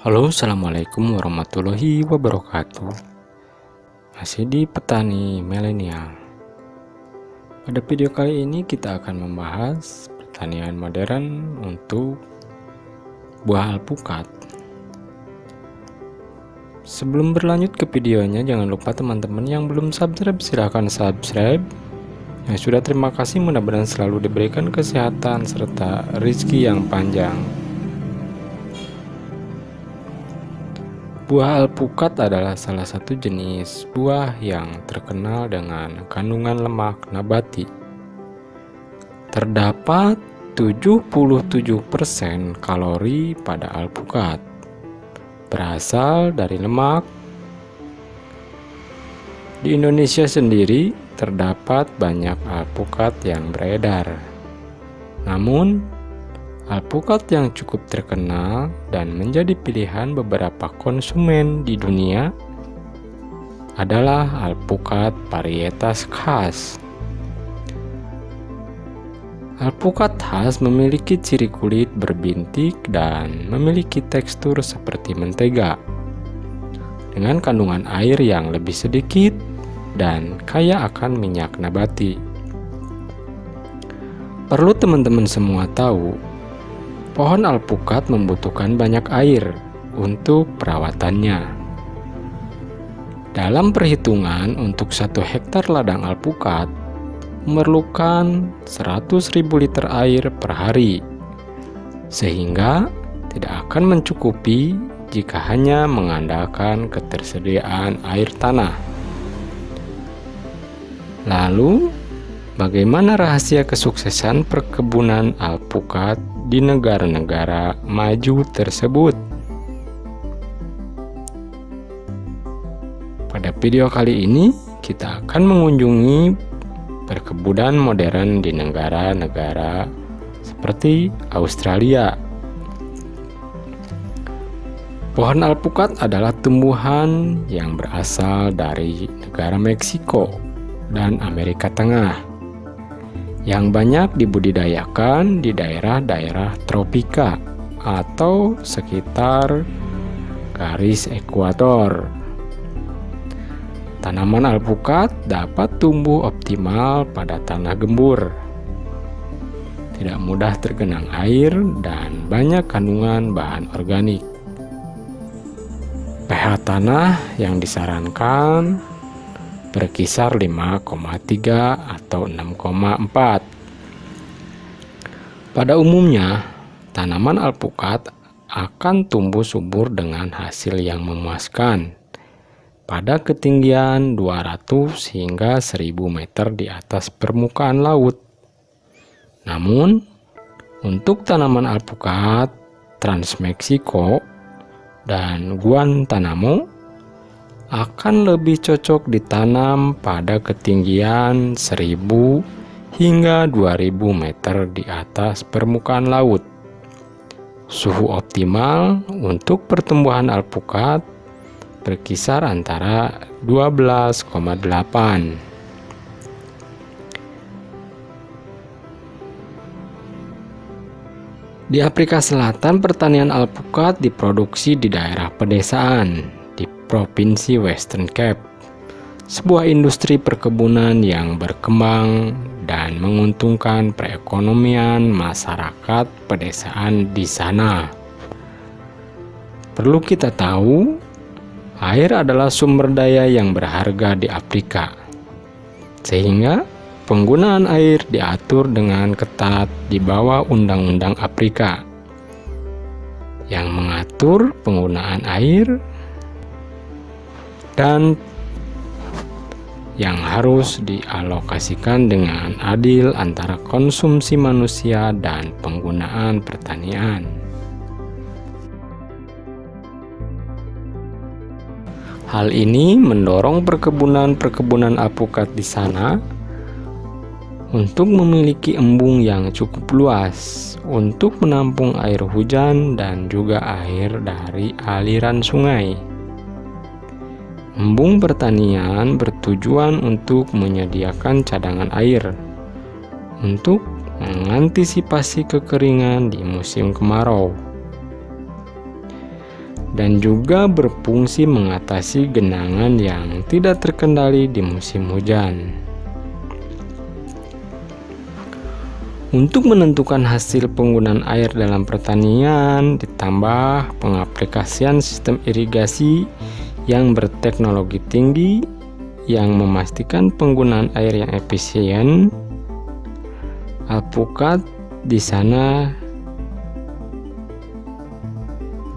Halo, assalamualaikum warahmatullahi wabarakatuh. Masih di Petani Milenial. Pada video kali ini kita akan membahas pertanian modern untuk buah alpukat. Sebelum berlanjut ke videonya, jangan lupa teman-teman yang belum subscribe silahkan subscribe. Yang sudah, terima kasih, mudah-mudahan selalu diberikan kesehatan serta rezeki yang panjang. Buah alpukat adalah salah satu jenis buah yang terkenal dengan kandungan lemak nabati. Terdapat 77% kalori pada alpukat berasal dari lemak. Di Indonesia sendiri terdapat banyak alpukat yang beredar. Namun alpukat yang cukup terkenal dan menjadi pilihan beberapa konsumen di dunia adalah alpukat varietas khas. Alpukat khas memiliki ciri kulit berbintik dan memiliki tekstur seperti mentega, dengan kandungan air yang lebih sedikit dan kaya akan minyak nabati. Perlu teman-teman semua tahu, pohon alpukat membutuhkan banyak air untuk perawatannya. Dalam perhitungan, untuk 1 hektar ladang alpukat memerlukan 100.000 liter air per hari, sehingga tidak akan mencukupi jika hanya mengandalkan ketersediaan air tanah. Lalu, bagaimana rahasia kesuksesan perkebunan alpukat di negara-negara maju tersebut? Pada video kali ini kita akan mengunjungi perkebunan modern di negara-negara seperti Australia. Pohon alpukat adalah tumbuhan yang berasal dari negara Meksiko dan Amerika Tengah, yang banyak dibudidayakan di daerah-daerah tropika atau sekitar garis ekuator. Tanaman alpukat dapat tumbuh optimal pada tanah gembur, tidak mudah tergenang air, dan banyak kandungan bahan organik. pH tanah yang disarankan berkisar 5,3 atau 6,4. Pada umumnya, tanaman alpukat akan tumbuh subur dengan hasil yang memuaskan pada ketinggian 200 hingga 1000 meter di atas permukaan laut. Namun, untuk tanaman alpukat Transmeksiko dan Guantanamo akan lebih cocok ditanam pada ketinggian 1000 hingga 2000 meter di atas permukaan laut. Suhu optimal untuk pertumbuhan alpukat berkisar antara 12,8. Di Afrika Selatan, pertanian alpukat diproduksi di daerah pedesaan di Provinsi Western Cape, sebuah industri perkebunan yang berkembang dan menguntungkan perekonomian masyarakat pedesaan di sana. Perlu kita tahu, air adalah sumber daya yang berharga di Afrika, sehingga penggunaan air diatur dengan ketat di bawah Undang-Undang Afrika yang mengatur penggunaan air dan yang harus dialokasikan dengan adil antara konsumsi manusia dan penggunaan pertanian. Hal ini mendorong perkebunan alpukat di sana untuk memiliki embung yang cukup luas untuk menampung air hujan dan juga air dari aliran sungai. Embung pertanian bertujuan untuk menyediakan cadangan air untuk mengantisipasi kekeringan di musim kemarau. dan juga berfungsi mengatasi genangan yang tidak terkendali di musim hujan. Untuk menentukan hasil penggunaan air dalam pertanian, ditambah pengaplikasian sistem irigasi yang berteknologi tinggi yang memastikan penggunaan air yang efisien, alpukat di sana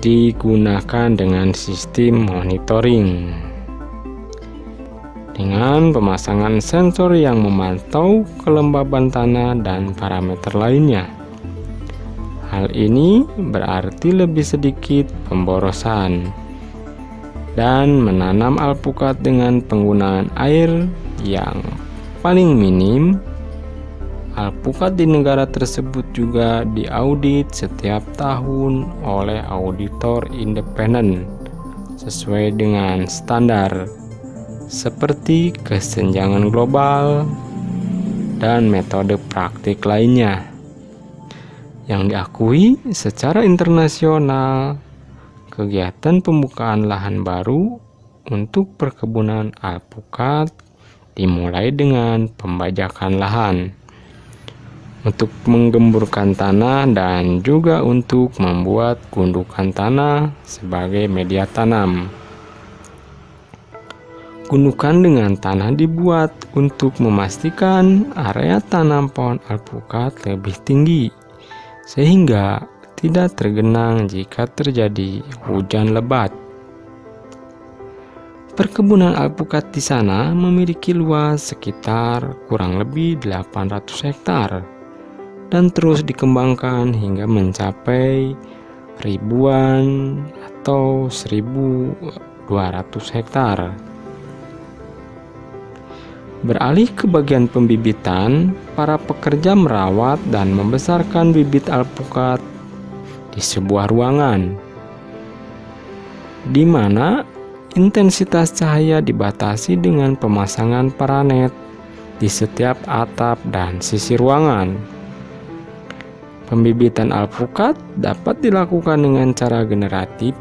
digunakan dengan sistem monitoring dengan pemasangan sensor yang memantau kelembaban tanah dan parameter lainnya. Hal ini berarti lebih sedikit pemborosan dan menanam alpukat dengan penggunaan air yang paling minim. Alpukat di negara tersebut juga diaudit setiap tahun oleh auditor independen sesuai dengan standar seperti kesenjangan global dan metode praktik lainnya yang diakui secara internasional. Kegiatan pembukaan lahan baru untuk perkebunan alpukat dimulai dengan pembajakan lahan untuk menggemburkan tanah dan juga untuk membuat gundukan tanah sebagai media tanam. Gundukan dengan tanah dibuat untuk memastikan area tanam pohon alpukat lebih tinggi sehingga tidak tergenang jika terjadi hujan lebat. Perkebunan alpukat di sana memiliki luas sekitar kurang lebih 800 hektar dan terus dikembangkan hingga mencapai ribuan atau 1.200 hektar. Beralih ke bagian pembibitan, para pekerja merawat dan membesarkan bibit alpukat di sebuah ruangan, di mana intensitas cahaya dibatasi dengan pemasangan paranet di setiap atap dan sisi ruangan. Pembibitan alpukat dapat dilakukan dengan cara generatif,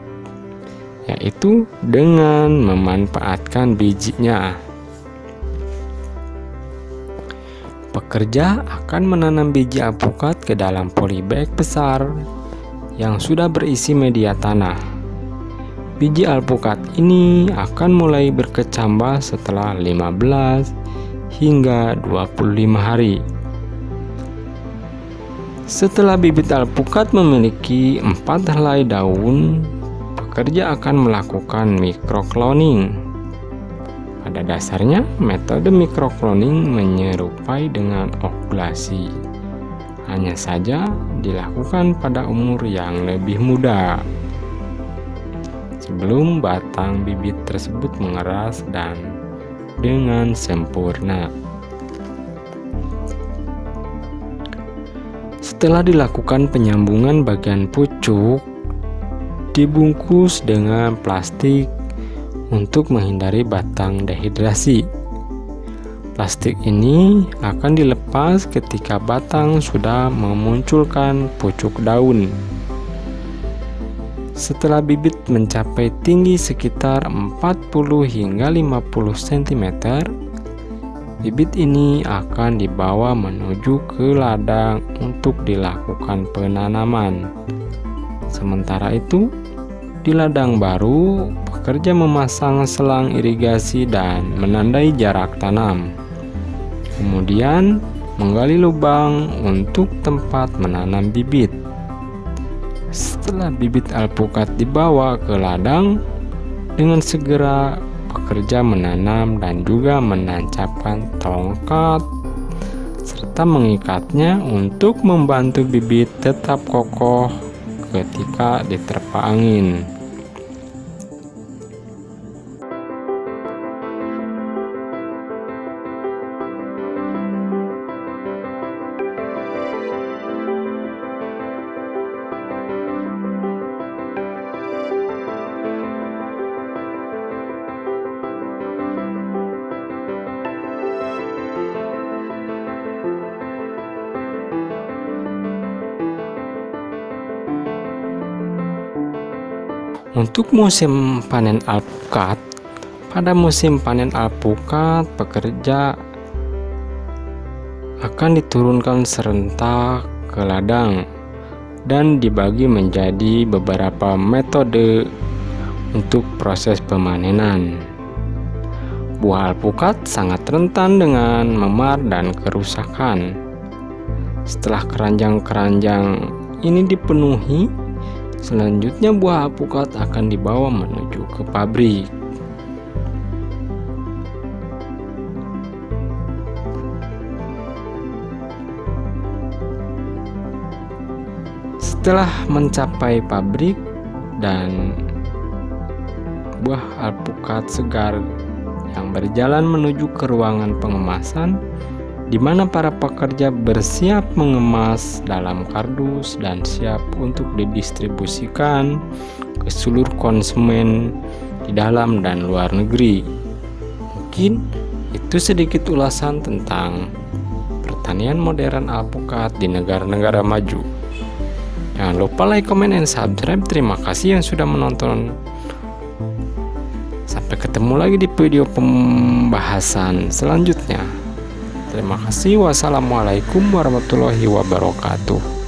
yaitu dengan memanfaatkan bijinya. Pekerja akan menanam biji alpukat ke dalam polybag besar yang sudah berisi media tanah. Biji alpukat ini akan mulai berkecambah setelah 15 hingga 25 hari. Setelah bibit alpukat memiliki 4 helai daun, pekerja akan melakukan microcloning. Pada dasarnya, metode microcloning menyerupai dengan okulasi, hanya saja dilakukan pada umur yang lebih muda, sebelum batang bibit tersebut mengeras dan dengan sempurna. Setelah dilakukan penyambungan, bagian pucuk dibungkus dengan plastik untuk menghindari batang dehidrasi. Plastik ini akan dilepas ketika batang sudah memunculkan pucuk daun. Setelah bibit mencapai tinggi sekitar 40 hingga 50 cm, bibit ini akan dibawa menuju ke ladang untuk dilakukan penanaman. Sementara itu, di ladang baru, pekerja memasang selang irigasi dan menandai jarak tanam. Kemudian, menggali lubang untuk tempat menanam bibit. Setelah bibit alpukat dibawa ke ladang, dengan segera pekerja menanam dan juga menancapkan tongkat serta mengikatnya untuk membantu bibit tetap kokoh ketika diterpa angin. Untuk musim panen alpukat, pada musim panen alpukat, pekerja akan diturunkan serentak ke ladang dan dibagi menjadi beberapa metode untuk proses pemanenan. Buah alpukat sangat rentan dengan memar dan kerusakan. Setelah keranjang-keranjang ini dipenuhi, selanjutnya buah alpukat akan dibawa menuju ke pabrik. Setelah mencapai pabrik dan buah alpukat segar yang berjalan menuju ke ruangan pengemasan, di mana para pekerja bersiap mengemas dalam kardus dan siap untuk didistribusikan ke seluruh konsumen di dalam dan luar negeri. Mungkin itu sedikit ulasan tentang pertanian modern alpukat di negara-negara maju. Jangan lupa like, comment, and subscribe. Terima kasih yang sudah menonton. Sampai ketemu lagi di video pembahasan selanjutnya. Terima kasih. Wassalamualaikum warahmatullahi wabarakatuh.